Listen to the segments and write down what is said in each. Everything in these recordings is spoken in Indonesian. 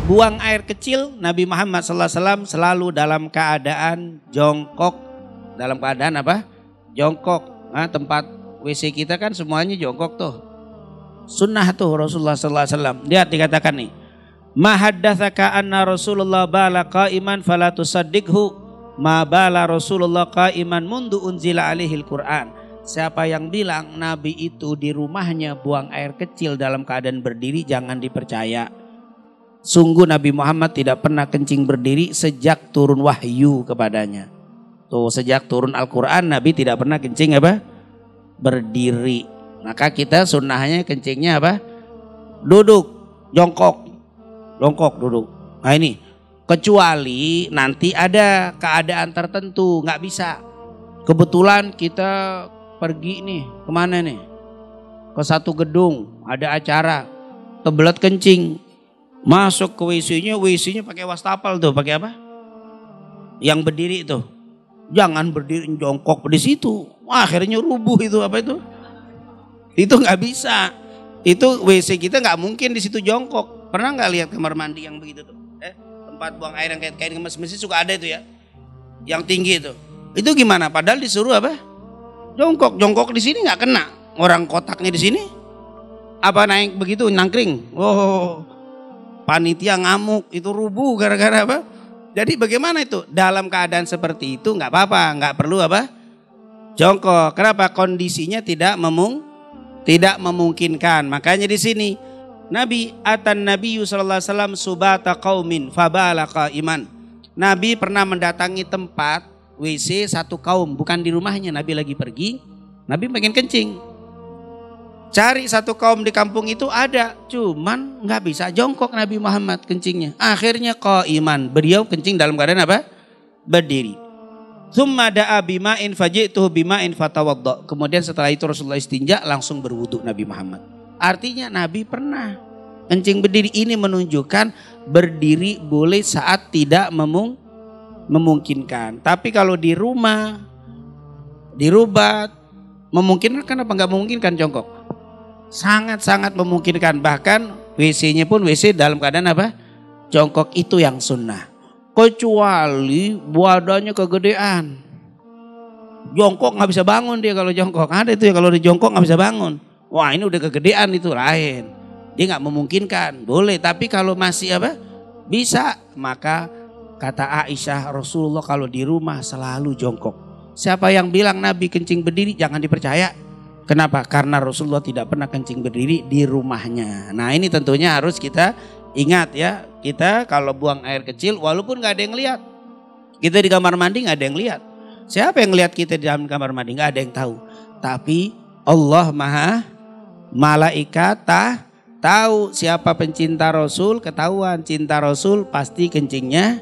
buang air kecil, Nabi Muhammad SAW selalu dalam keadaan jongkok. Dalam keadaan apa? Jongkok. Nah, tempat WC kita kan semuanya jongkok tuh. Sunnah tuh Rasulullah SAW. Lihat dikatakan nih. Ma haddatsaka anna Rasulullah bala qa'iman fala tusaddiqhu ma bala Rasulullah qa'iman mundu unzila alaihil Qur'an. Siapa yang bilang Nabi itu di rumahnya buang air kecil dalam keadaan berdiri, jangan dipercaya. Sungguh Nabi Muhammad tidak pernah kencing berdiri sejak turun wahyu kepadanya. Tuh, sejak turun Al-Quran Nabi tidak pernah kencing apa? Berdiri. Maka kita sunnahnya kencingnya apa? Duduk, jongkok, jongkok, duduk. Nah ini, kecuali nanti ada keadaan tertentu, nggak bisa. Kebetulan kita pergi nih, kemana nih? Ke satu gedung, ada acara, kebelet kencing. Masuk ke WC-nya pakai wastafel tuh, pakai apa? Yang berdiri itu. Jangan berdiri jongkok di situ. Akhirnya rubuh itu apa itu? Itu nggak bisa. Itu WC kita nggak mungkin di situ jongkok. Pernah nggak lihat kamar mandi yang begitu tuh? Tempat buang air yang kayak mesin suka ada itu ya. Yang tinggi itu. Itu gimana? Padahal disuruh apa? Jongkok. Jongkok di sini nggak kena. Orang kotaknya di sini. Apa naik begitu nangkring? Oh. Panitia ngamuk, itu rubuh gara-gara apa? Jadi bagaimana itu? Dalam keadaan seperti itu nggak apa-apa, nggak perlu apa? Jongkok. Kenapa? Kondisinya tidak memungkinkan. Makanya di sini Nabi Nabiyyu sallallahu alaihi wasallam subata qaumin fabala qa'iman. Nabi pernah mendatangi tempat WC satu kaum, bukan di rumahnya, Nabi lagi pergi, Nabi pengen kencing. Cari satu kaum di kampung itu ada, cuman nggak bisa jongkok Nabi Muhammad kencingnya. Akhirnya qa'iman, beliau kencing dalam keadaan apa? Berdiri. Tsumma da'a bima'in faji'tuhu bima'in fatawadda. Kemudian setelah itu Rasulullah istinja, langsung berwudu Nabi Muhammad. Artinya Nabi pernah kencing berdiri. Ini menunjukkan berdiri boleh saat tidak memungkinkan. Tapi kalau di rumah, di rubat, memungkinkan apa nggak memungkinkan jongkok? Sangat-sangat memungkinkan. Bahkan WC-nya pun WC dalam keadaan apa? Jongkok, itu yang sunnah. Kecuali badannya kegedean. Jongkok nggak bisa bangun dia kalau jongkok. Ada itu ya, kalau di jongkok nggak bisa bangun. Wah, ini udah kegedean, itu lain. Dia nggak memungkinkan. Boleh, tapi kalau masih apa? Bisa. Maka kata Aisyah, Rasulullah kalau di rumah selalu jongkok. Siapa yang bilang Nabi kencing berdiri, jangan dipercaya. Kenapa? Karena Rasulullah tidak pernah kencing berdiri di rumahnya. Nah ini tentunya harus kita ingat ya. Kita kalau buang air kecil walaupun gak ada yang lihat. Kita di kamar mandi gak ada yang lihat. Siapa yang lihat kita di dalam kamar mandi? Gak ada yang tahu. Tapi Allah malaikat tahu siapa pencinta Rasul. Ketahuan cinta Rasul pasti kencingnya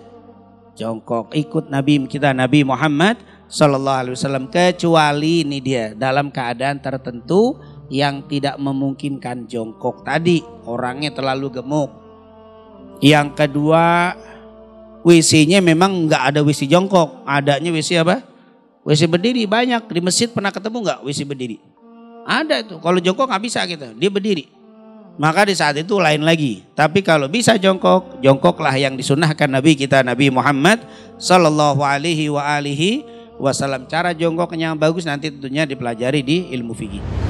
jongkok. Ikut Nabi kita, Nabi Muhammad Sallallahu Alaihi Wasallam, kecuali ini dia dalam keadaan tertentu yang tidak memungkinkan jongkok tadi, orangnya terlalu gemuk. Yang kedua, WC-nya memang nggak ada WC jongkok, adanya WC apa? WC berdiri. Banyak di masjid pernah ketemu nggak WC berdiri? Ada itu. Kalau jongkok nggak bisa kita, dia berdiri. Maka di saat itu lain lagi. Tapi kalau bisa jongkok, jongkoklah yang disunnahkan Nabi kita Nabi Muhammad Sallallahu Alaihi Wasallam. Cara jongkoknya yang bagus nanti tentunya dipelajari di ilmu fikih.